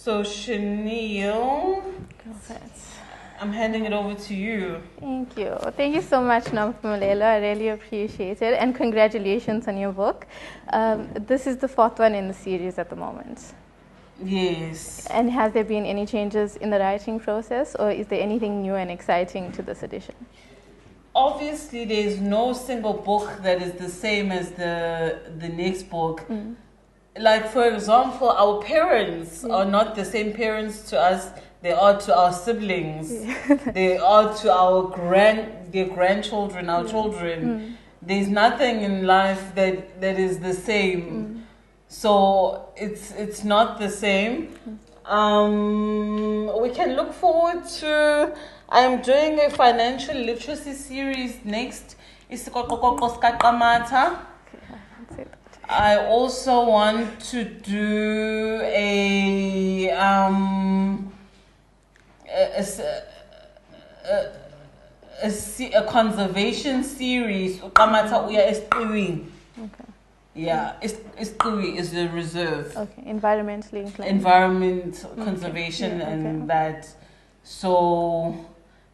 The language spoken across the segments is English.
So Chanel, I'm handing it over to you. Thank you. Thank you so much, Nampumalelo. I really appreciate it. And congratulations on your book. This is the fourth one in the series at the moment. Yes. And has there been any changes in the writing process, or is there anything new and exciting to this edition? Obviously, there's no single book that is the same as the next book. Like, for example, our parents are not the same parents to us they are to our siblings. They are to our their grandchildren, our children. There's nothing in life that is the same. So it's not the same. We can look forward to. I'm doing a financial literacy series next. uQamata. I also want to do a conservation series. uQamata uya esiqiwini. Okay. Yeah, isiqiwi is the reserve. Okay, environmentally inclined. Environment conservation and that. So,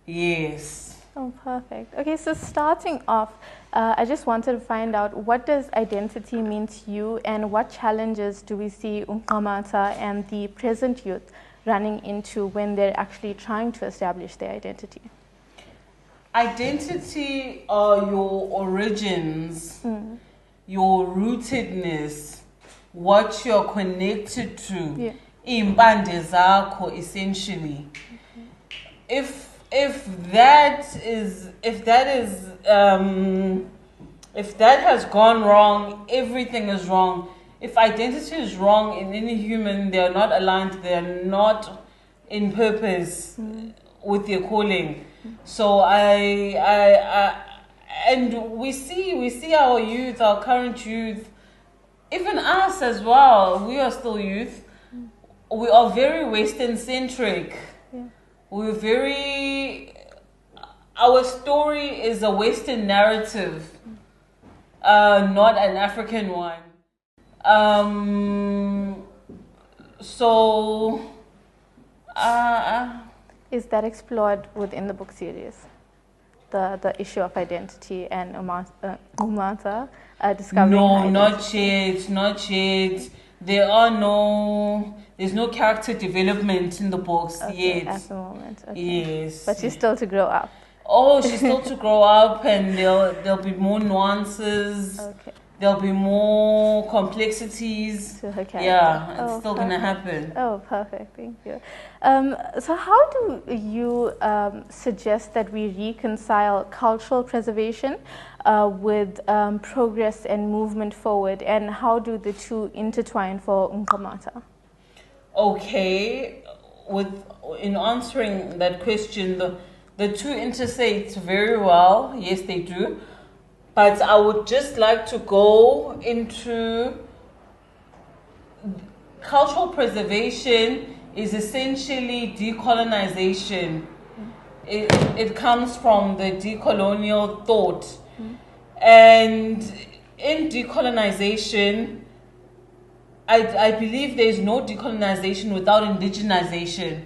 yes. Oh, perfect. Okay, so starting off, I just wanted to find out, what does identity mean to you, and what challenges do we see uQamata and the present youth running into when they're actually trying to establish their identity? Identity are your origins, your rootedness, what you're connected to. Iy'mpande zakho, essentially. If that has gone wrong, everything is wrong. If identity is wrong in any human, they are not aligned, they are not in purpose with their calling. So and we see our youth, our current youth, even us as well. We are still youth. We are very Western centric. Our story is a Western narrative, not an African one. Is that explored within the book series? The issue of identity and uQamata discovering No, identity? not yet. There's no character development in the books yet. At the moment. Okay. Yes. But she's still to grow up. Oh, she's still to grow up, and there'll be more nuances. Okay. There'll be more complexities To her character. Yeah, it's still going to happen. Oh, perfect. Thank you. So how do you suggest that we reconcile cultural preservation with progress and movement forward, and how do the two intertwine for uQamata? Okay, in answering that question, the two intersect very well. Yes, they do. But I would just like to go into cultural preservation is essentially decolonization. It comes from the decolonial thought. And in decolonization, I believe there is no decolonization without indigenization.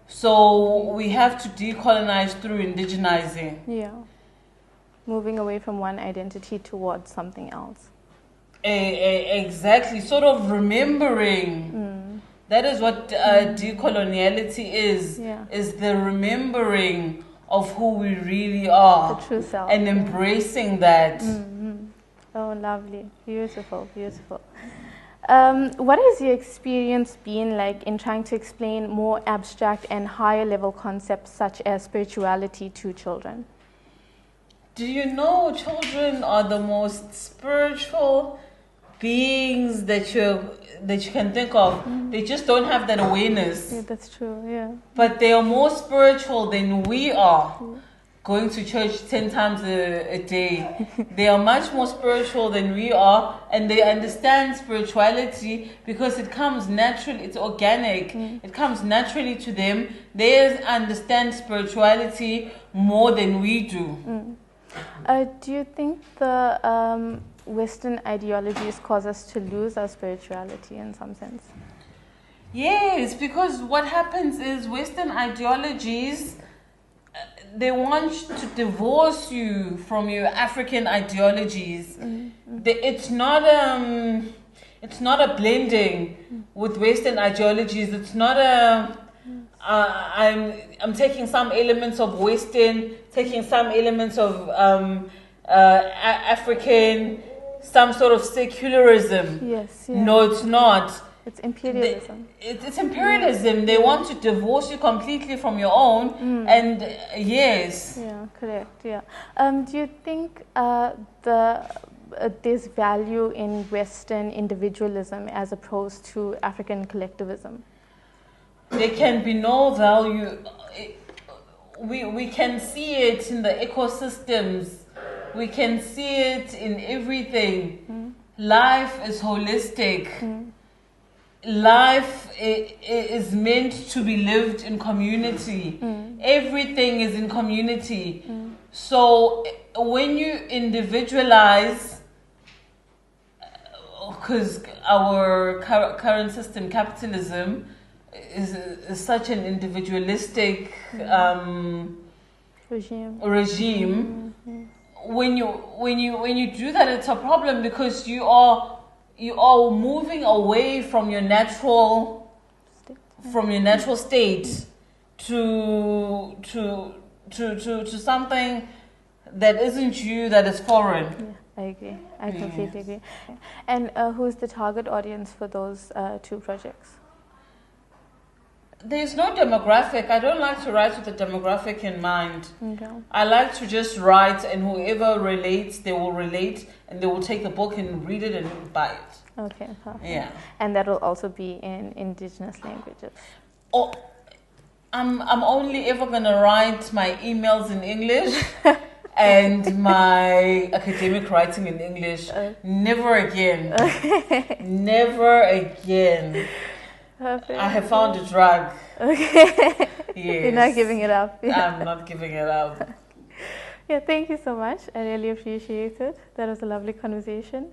So we have to decolonize through indigenizing. Yeah. Moving away from one identity towards something else. Exactly. Sort of remembering. That is what decoloniality is. Yeah. Is the remembering of who we really are. The true self. And embracing that. Oh, lovely. Beautiful, beautiful. What has your experience been like in trying to explain more abstract and higher level concepts such as spirituality to children? Do you know children are the most spiritual beings that you can think of? They just don't have that awareness. Yeah, that's true, yeah. But they are more spiritual than we are. Going to church 10 times a day. They are much more spiritual than we are, and they understand spirituality because it comes naturally, it's organic. It comes naturally to them. They understand spirituality more than we do. Do you think the Western ideologies cause us to lose our spirituality in some sense? Yes, because what happens is Western ideologies, they want to divorce you from your African ideologies. It's not a blending with Western ideologies. It's not I'm taking some elements of Western, taking some elements of African, some sort of secularism. Yes. Yeah. No, it's not. It's imperialism. It's imperialism. Yeah. They want to divorce you completely from your own. And yes. Yeah, correct. Yeah. Do you think there's value in Western individualism as opposed to African collectivism? There can be no value. We can see it in the ecosystems. We can see it in everything. Life is holistic. Life is meant to be lived in community. Everything is in community. So when you individualize, because our current system, capitalism, is such an individualistic regime. When you do that, it's a problem, because you are moving away from your natural state to something that isn't you, that is foreign. Yeah, I agree. I completely agree. And who's the target audience for those two projects? There's no demographic. I don't like to write with a demographic in mind. Okay. I like to just write, and whoever relates, they will relate, and they will take the book and read it and buy it. Okay, perfect. Yeah. And that will also be in indigenous languages. Oh, I'm only ever gonna write my emails in English and my academic writing in English. Never again. Okay. Never again. Perfect. I have found a drug. Okay. Yes. You're not giving it up. Yeah. I'm not giving it up. Yeah, thank you so much. I really appreciate it. That was a lovely conversation.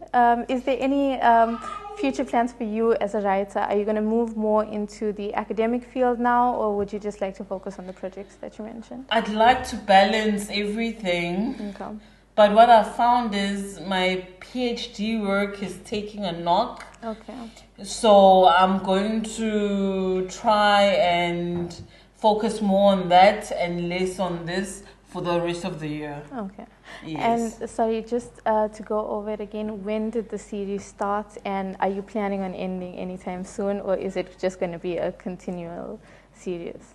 Is there any future plans for you as a writer? Are you going to move more into the academic field now, or would you just like to focus on the projects that you mentioned? I'd like to balance everything. Okay. But what I found is my PhD work is taking a knock. Okay. So I'm going to try and focus more on that and less on this for the rest of the year. Okay. Yes. And sorry, just to go over it again, when did the series start, and are you planning on ending anytime soon, or is it just going to be a continual series?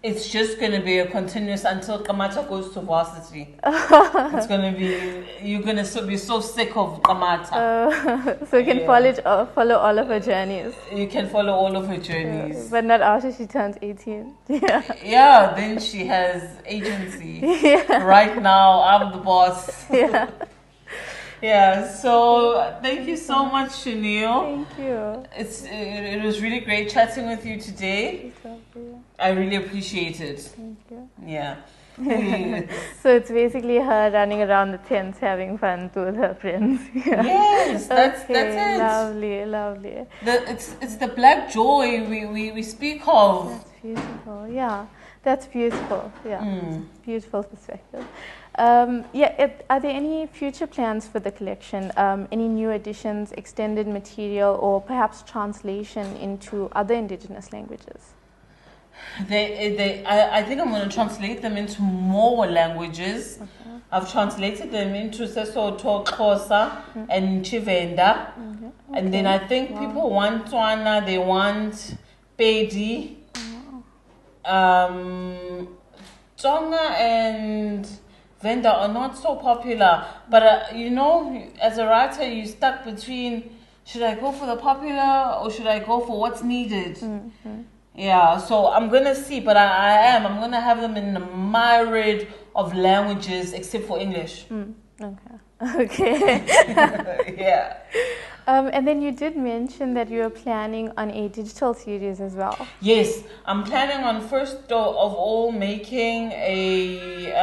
It's just going to be a continuous until uQamata goes to varsity. It's going to be, you're going to be so sick of uQamata. So you can follow all of her journeys. You can follow all of her journeys. But not after she turns 18. Yeah. Yeah, then she has agency. Yeah. Right now, I'm the boss. Yeah. Yeah, so thank you so much, Chanel. Thank you. It was really great chatting with you today. I really appreciate it. Thank you. Yeah. So it's basically her running around the tents having fun with her friends. Yeah. Yes, that's it. Lovely. It's the black joy we speak of. That's beautiful. Yeah, that's beautiful. Yeah, beautiful perspective. Are there any future plans for the collection? Any new additions, extended material, or perhaps translation into other indigenous languages? I think I'm going to translate them into more languages. Okay. I've translated them into Sesotho, Xhosa, and Chivenda. Okay. And then I think people want Tswana, they want Pedi. Tsonga and Venda are not so popular, but as a writer, you're stuck between, should I go for the popular or should I go for what's needed? Mm-hmm. Yeah, so I'm gonna see, but I'm gonna have them in a myriad of languages except for English. Okay. Yeah. And then you did mention that you are planning on a digital series as well. Yes, I'm planning on first of all making a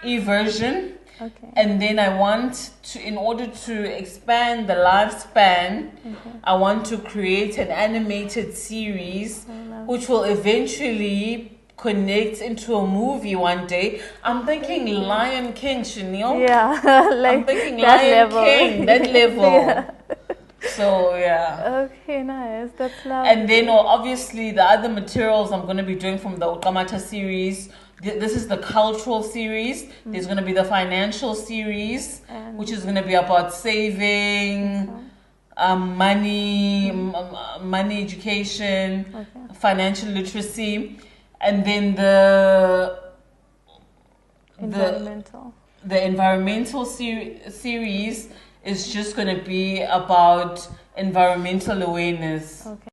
e-version. Okay. And then I want to, in order to expand the lifespan, I want to create an animated series which will eventually connect into a movie one day. I'm thinking Lion King, Chanel. Yeah, like I'm thinking that Lion level. King, that level. Yeah. So yeah. Okay, nice. That's lovely. And then obviously the other materials I'm going to be doing from the uQamata series. This is the cultural series. There's going to be the financial series, which is going to be about saving, money, money education, financial literacy, and then the environmental series is just going to be about environmental awareness. Okay.